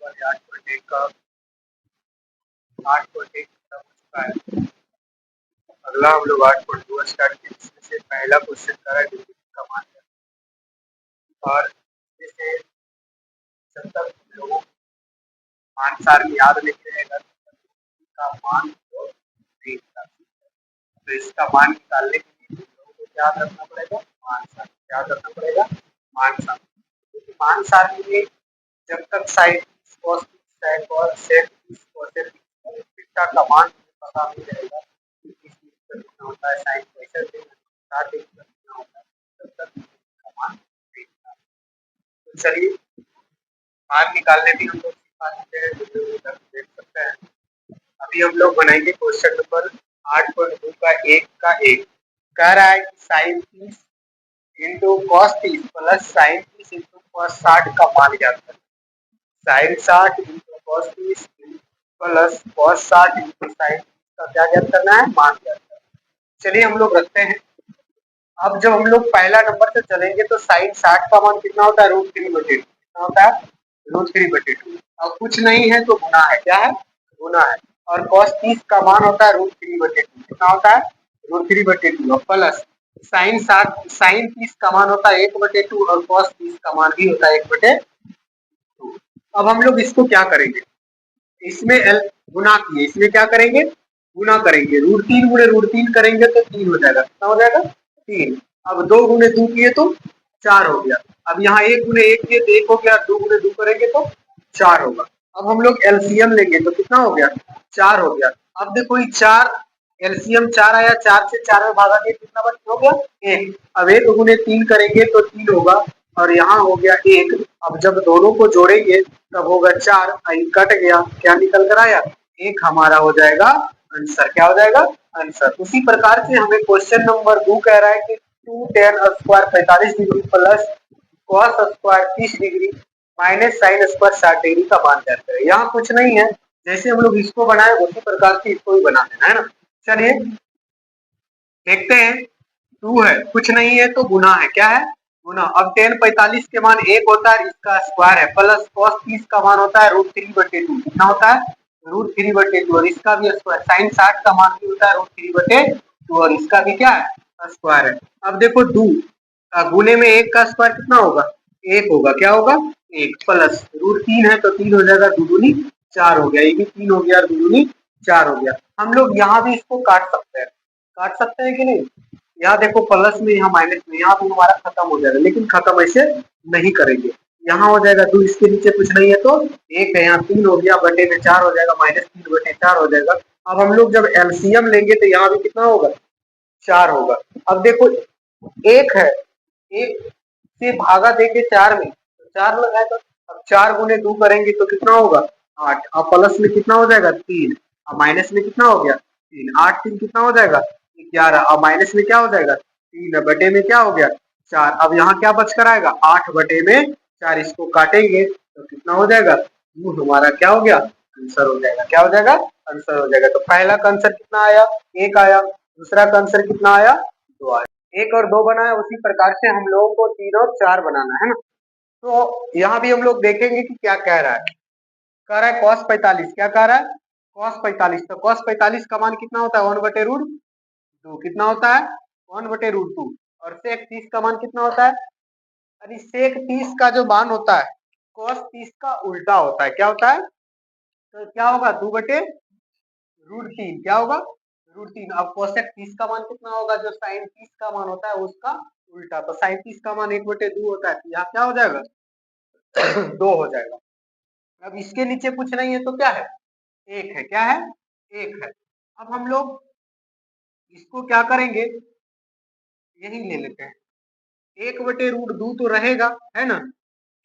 वाले 8.1 का 8.1 खत्म हो चुका है। अगला हम लोग 8.2 स्टार्ट किए, जिसमें से पहला क्वेश्चन का है डिविजन का मान क्या। और जैसे जब तक हम लोग मान सार याद नहीं रहेगा का मान तो नहीं निकाल सकते। तो इसका मान निकालने के लिए हम लोगों को क्या करना पड़ेगा, मान सार क्या करना पड़ेगा, मान सार। क्योंकि मान सार में जब तक साइन cos sec और sec cos थीटा का मान पता नहीं रहेगा कि किस चीज पर कितना होता है, साइन कैसे कितना होता है, तब तक का मान नहीं निकाल। तो चलिए मान निकालने भी हम लोग सिखा चुके हैं, वीडियो में देख सकते हैं। अभी हम लोग बनाएंगे क्वेश्चन नंबर 8.2 का एक कह रहा है कि sine 30 into cos 30 plus sine 30 into cos 60 का मान ज्ञात करें। Sine 60 into cos 30 plus cos 60 into sine का क्या ज्ञात करना है, मान ज्ञात करना है। चलिए हम लोग रखते हैं। अब जब हम लोग पहला नंबर से चलेंगे तो साइन 60 का मान कितना होता है, √3/2 कितना होता है, √3/2। अब कुछ नहीं है तो गुना है, क्या है, गुना है। और cos 30 का मान होता है √3/2 कितना होता है, √3/2 प्लस साइन 30 का मान होता है 1/2 और cos 30 का मान भी होता है 1/2। अब हम लोग इसको क्या करेंगे, इसमें गुना किए, इसमें क्या करेंगे, गुना करेंगे। √3 गुणे √3 करेंगे तो 3 हो जाएगा, कितना हो जाएगा, 3। अब 2 गुणे 2 किए तो 4 हो गया। अब यहाँ 1 गुणे 1 किए तो 1 हो गया, 2 गुणे 2 करेंगे तो 4 होगा। अब हम लोग एलसीएम लेंगे तो कितना हो गया, 4 हो गया। अब देखो ये 4 एलसीएम 4 आया, 4 से 4 में भागा दिया, कितना बच हो गया, 1। अब 1 गुणे 3 करेंगे तो 3 होगा और यहाँ हो गया 1। अब जब दोनों को जोड़ेंगे तब होगा 4, कट गया, क्या निकल कर आया, 1 हमारा हो जाएगा आंसर। क्या हो जाएगा, आंसर। उसी प्रकार से हमें क्वेश्चन नंबर 2 कह रहा है कि 2 tan square 45 degree plus cos square 30 degree minus sine square 60 degree का मान ज्ञात करें। यहाँ कुछ नहीं है, जैसे हम लोग इसको बनाए उसी प्रकार से इसको भी बना देना है ना। चलिए देखते हैं। 2 है, कुछ नहीं है तो गुना है, क्या है, गुना। अब tan 45 के मान 1 होता है, इसका स्क्वायर है, प्लस cos 30 का मान होता है √3/2 कितना होता है, √3/2 और इसका भी स्क्वायर। साइन 60 का मान भी होता है √3/2 और इसका भी क्या है, स्क्वायर है। अब देखो 2 गुने में 1 का स्क्वायर कितना होगा, 1 होगा, क्या होगा, 1 प्लस √3 है तो 3 हो जाएगा, 2 दूनी 4 हो गया, ये भी 3 हो गया, 2 दूनी 4 हो गया। हम लोग यहाँ भी इसको काट सकते हैं, काट सकते हैं कि नहीं। यहाँ देखो प्लस में, यहाँ माइनस में, यहाँ भी हमारा खत्म हो जाएगा, लेकिन खत्म ऐसे नहीं करेंगे। यहाँ हो जाएगा 2, इसके नीचे कुछ नहीं है तो 1 है, यहाँ 3 हो गया, बटे में 4 हो जाएगा, -3/4 हो जाएगा। अब हम लोग जब एलसीएम लेंगे तो यहाँ भी कितना होगा, 4 होगा। अब देखो 1 है, 1 से भागा देंगे 4 में तो 4 लगाएगा। अब 4 गुने 2 करेंगे तो कितना होगा, 8। अब प्लस में कितना हो जाएगा, 3। अब माइनस में कितना हो गया, 3। 8 3 कितना हो जाएगा, 11। अब माइनस में क्या हो जाएगा, 3 बटे में क्या हो गया, 4। अब यहाँ क्या बच कर आएगा, 8 बटे में 4। इसको काटेंगे तो कितना हो जाएगा, हमारा क्या हो गया, आंसर हो जाएगा। क्या हो जाएगा, आंसर हो जाएगा। तो पहला का आंसर कितना आया, 1 आया। दूसरा का आंसर कितना आया, 2 आया। 1 और 2 बनाया, उसी प्रकार से हम लोगों को 3 और 4 बनाना है ना। तो यहाँ भी हम लोग देखेंगे कि क्या कह रहा है, कह रहा है cos 45, क्या कह रहा है, cos 45। तो cos 45 का मान कितना होता है, 1/√2 कितना होता है, 1/√2। और sec 30 का मान कितना होता है, अरे sec 30 का जो मान होता है cos 30 का उल्टा होता है, क्या होता है, तो क्या होगा, 2/√3, क्या होगा, √3। अब cosec 30 का मान कितना होगा, जो sin 30 का मान होता है उसका उल्टा। तो sin 30 का मान 1/2 होता है, यहाँ क्या हो जाएगा 2 हो जाएगा। अब इसके नीचे कुछ नहीं है तो क्या है, 1 है, क्या है, 1 है। अब हम लोग इसको क्या करेंगे, यही ले लेते हैं। 1/√2 तो रहेगा, है ना,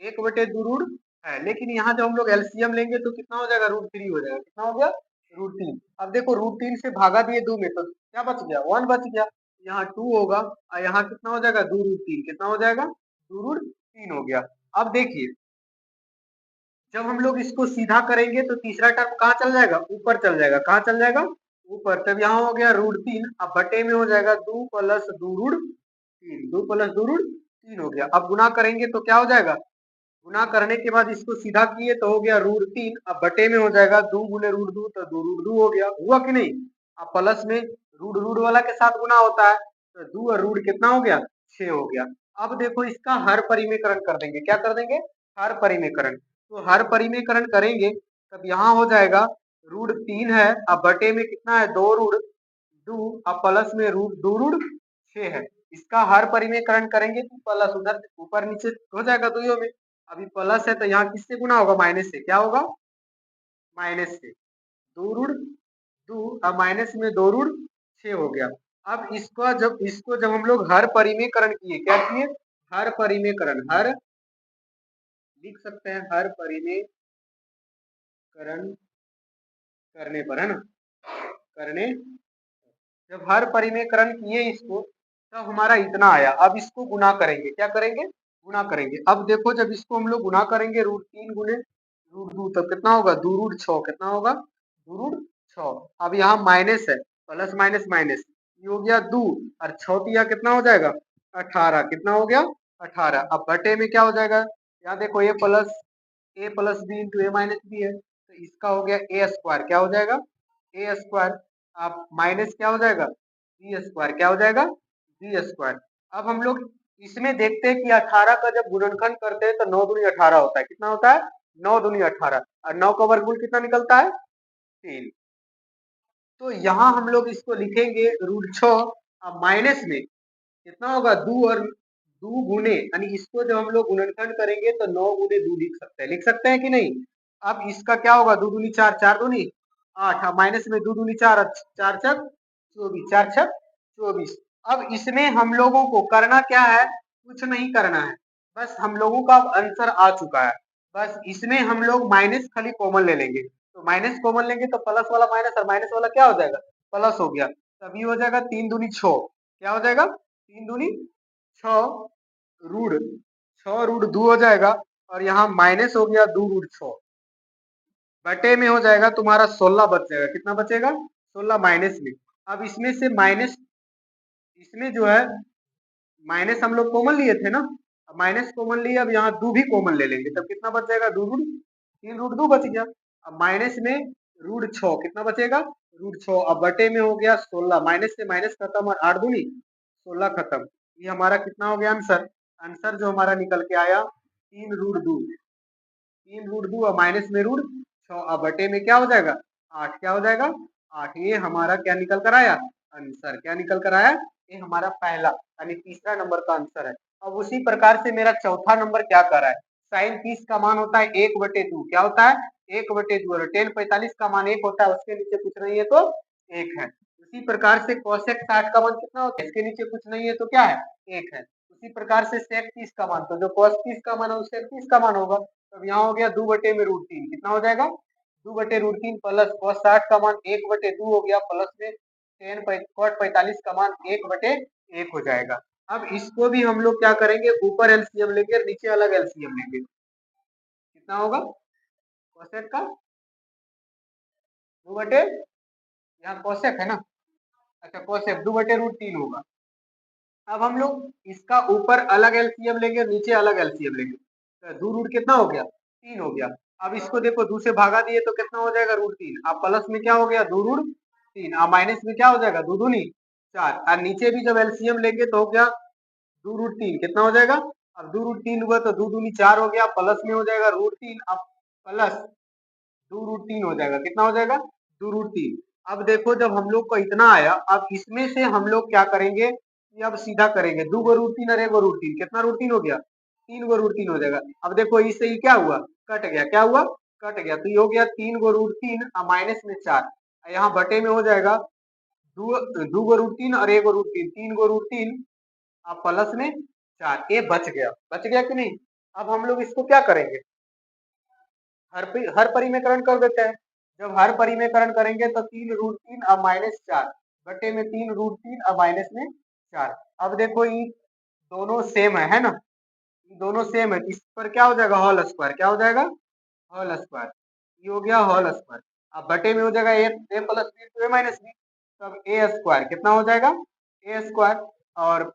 1/2 है, लेकिन यहाँ जब हम लोग एलसीएम लेंगे तो कितना हो जाएगा, √3 हो जाएगा, कितना हो गया, √3। अब देखो √3 से भागा दिए 2 में तो क्या बच गया, 1 बच गया। यहाँ 2 होगा और यहाँ कितना हो जाएगा, 2√3, कितना हो जाएगा, 2√3 हो गया। अब देखिए जब हम लोग इसको सीधा करेंगे तो तीसरा टर्म कहाँ चल जाएगा, ऊपर चल जाएगा, कहाँ चल जाएगा, ऊपर। तब यहाँ हो गया √3, अब बटे में हो जाएगा 2 + 2√3, 2 + 2√3 हो गया। अब गुना करेंगे तो क्या हो जाएगा, गुना करने के बाद इसको सीधा किए तो हो गया √3। अब बटे में हो जाएगा 2 गुने √2 तो 2 √2 हो गया, हुआ कि नहीं। अब प्लस में रूट वाला के साथ गुना होता है तो 2 और रूट कितना हो गया 6 हो गया। अब देखो इसका हर परिमेयकरण कर देंगे, क्या कर देंगे हर परिमेयकरण। तो हर परिमेयकरण करेंगे तब यहाँ हो जाएगा √3 है, अब बटे में कितना है 2 √2, अब प्लस में √2 √6 है। इसका हर परिमेयकरण करेंगे तो प्लस उधर ऊपर नीचे हो जाएगा दोनों में। अभी प्लस है तो यहाँ किससे गुना होगा माइनस से, क्या होगा माइनस से 2 √2, अब माइनस में 2 √6 हो गया। अब इसको जब हम लोग हर परिमेयकरण किए, क्या किए हर परिमेयकरण, हर लिख सकते हैं हर परिमेयकरण करने पर, है ना, करने जब हर परिमेयकरण किए इसको तब हमारा इतना आया। अब इसको गुना करेंगे, क्या करेंगे गुना करेंगे। अब देखो जब इसको हम लोग गुना करेंगे √3 गुने √2 तब कितना होगा 2 √6, कितना होगा 2 √6। अब यहाँ माइनस है, प्लस माइनस माइनस, ये हो गया 2 और 6 दिया कितना हो जाएगा 18, कितना हो गया 18। अब बटे में क्या हो जाएगा, यहाँ देखो a plus B into A minus B है तो इसका हो गया a² क्या हो जाएगा a²। अब माइनस क्या हो जाएगा b² क्या हो जाएगा b²। अब हम लोग इसमें देखते हैं कि 18 का जब गुणनखंड करते हैं तो 9 दूनी 18 होता है, कितना होता है 9 दूनी 18 और 9 का वर्गमूल कितना निकलता है 3। तो यहाँ हम लोग इसको लिखेंगे √6, अब माइनस में कितना होगा 2 और 2 गुने, यानी इसको जब हम लोग गुणनखंड करेंगे तो 9 गुने 2 लिख सकते हैं कि नहीं। अब इसका क्या होगा 2 दूनी 4, 4 दूनी 8, माइनस में 2 दूनी 4, 4 छक 24, 4 छक 24। अब इसमें हम लोगों को करना क्या है, कुछ नहीं करना है, बस हम लोगों का अब आंसर आ चुका है। बस इसमें हम लोग माइनस खाली कॉमन ले लेंगे, तो माइनस कॉमन लेंगे तो प्लस वाला माइनस और माइनस वाला क्या हो जाएगा प्लस हो गया, तभी हो जाएगा 3 दूनी 6, क्या हो जाएगा 3 दूनी 6 √2 हो जाएगा और यहाँ माइनस हो गया 2 √6, बटे में हो जाएगा तुम्हारा 16 बच जाएगा, कितना बचेगा 16 माइनस में। अब इसमें से माइनस, इसमें जो है माइनस हम लोग कॉमन लिए थे ना, अब माइनस कॉमन लिए, अब यहाँ 2 भी कॉमन ले लेंगे तब कितना बच जाएगा 3 √2 बच गया। अब माइनस में √6 कितना बचेगा √6, अब बटे में हो गया 16, माइनस से माइनस खत्म और 8 दूनी 16 खत्म। ये हमारा कितना हो गया आंसर, आंसर जो हमारा निकल के आया 3 √2 और माइनस में √6, अब बटे में क्या हो जाएगा 8, क्या हो जाएगा 8। ये हमारा क्या निकल कर आया आंसर, क्या निकल कर आया, ये हमारा पहला यानी तीसरा नंबर का आंसर है। अब उसी प्रकार से मेरा चौथा नंबर क्या कर रहा है, साइन 30 का मान होता है 1/2, क्या होता है 1/2, और tan 45 का मान 1 होता है, उसके नीचे कुछ नहीं है तो 1 है। उसी प्रकार से कोसेक 60 का मान कितना होता है, इसके नीचे कुछ नहीं है तो क्या है 1 है। उसी प्रकार से सेक 30 का मान, तो जो cos 30 का मान है वो सेक 30 का मान होगा। तब यहाँ हो गया 2 बटे में √3, कितना हो जाएगा 2 बटे √3 प्लस cos 60 का मान 1/2 हो गया, प्लस में tan cot 45 का मान 1/1 हो जाएगा। अब इसको भी हम लोग क्या करेंगे, ऊपर एलसीएम लेंगे और नीचे अलग एलसीएम लेंगे, कितना होगा कोसेक का 2 बटे, यहाँ कोसेक है ना, अच्छा कोसेक 2 बटे √3 होगा। अब हम लोग इसका ऊपर अलग एलसीएम लेंगे, नीचे अलग एलसीएम लेंगे, तो 2 रूट कितना हो गया 3 हो गया। अब इसको देखो 2 से भागा दिए तो कितना हो जाएगा √3, अब प्लस में क्या हो गया 2 √3, अब माइनस में क्या हो जाएगा 2 दूनी 4, और नीचे भी जब एलसीएम लेंगे तो हो गया 2 √3, कितना हो जाएगा, अब 2 √3 हुआ तो 2 दूनी 4 हो गया, प्लस में हो जाएगा √3, अब प्लस 2 √3 हो जाएगा, कितना हो जाएगा 2 √3। अब देखो जब हम लोग को इतना आया, अब इसमें से हम लोग क्या करेंगे, ये अब सीधा करेंगे 2 को √3 और 1 को √3, कितना √3 हो गया 3 को √3 हो जाएगा। अब देखो इससे ही क्या हुआ कट गया, क्या हुआ कट गया, तो ये हो गया 3 को √3 और माइनस में 4, यहाँ बटे में हो जाएगा 2 को √3 और 1 को √3, 3 को √3 अब प्लस में 4, ये बच गया कि नहीं। अब हम लोग इसको क्या करेंगे, हर परिमेयकरण कर देते हैं। जब हर परिमेयकरण करेंगे तो 3 √3 अब माइनस 4 बटे में 3 √3 अब माइनस में 4। अब देखो ये दोनों सेम है ना, ये दोनों सेम है, इस पर क्या हो जाएगा होल स्क्वायर, क्या हो जाएगा होल स्क्वायर, ये हो गया होल स्क्वायर। अब बटे में हो जाएगा a प्लस बी तो a माइनस बी, तब a² कितना हो जाएगा a² और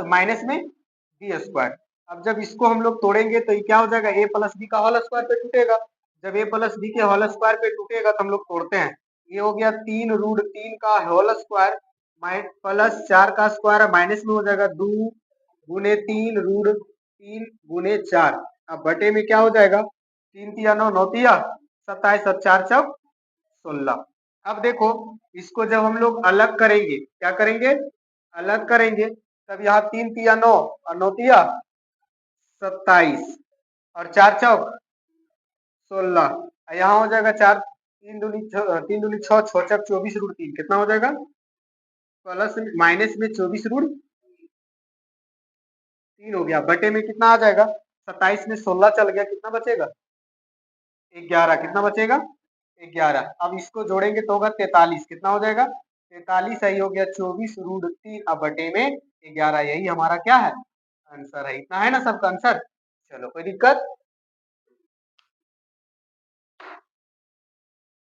माइनस में b²। अब जब इसको हम लोग तोड़ेंगे तो ये क्या हो जाएगा, a प्लस बी का होल स्क्वायर पे टूटेगा। जब a प्लस बी के होल स्क्वायर पे टूटेगा तो हम लोग तोड़ते हैं। ये हो गया 3√3 का होल स्क्वायर प्लस 4 का स्क्वायर माइनस में हो जाएगा 2 गुने 3√3 गुने 4। अब बटे में क्या हो जाएगा, 3 × 9 = 9, 27 और 4 × 16। अब देखो इसको जब हम लोग अलग करेंगे, क्या करेंगे, अलग करेंगे, तब यहाँ 3 × 9 और 9 × 27 और 4 × 16। यहाँ हो जाएगा 4 3 दूनी 6 6 × 24√3 कितना हो जाएगा, प्लस माइनस में 24√3 हो गया। बटे में कितना आ जाएगा, 27 में 16 चल गया, कितना बचेगा 11, कितना बचेगा 11। अब इसको जोड़ेंगे तो होगा 43, कितना हो जाएगा 43, सही हो गया 24√3 अब बटे में 11। यही हमारा क्या है, आंसर है। इतना है ना सबका आंसर। चलो कोई दिक्कत।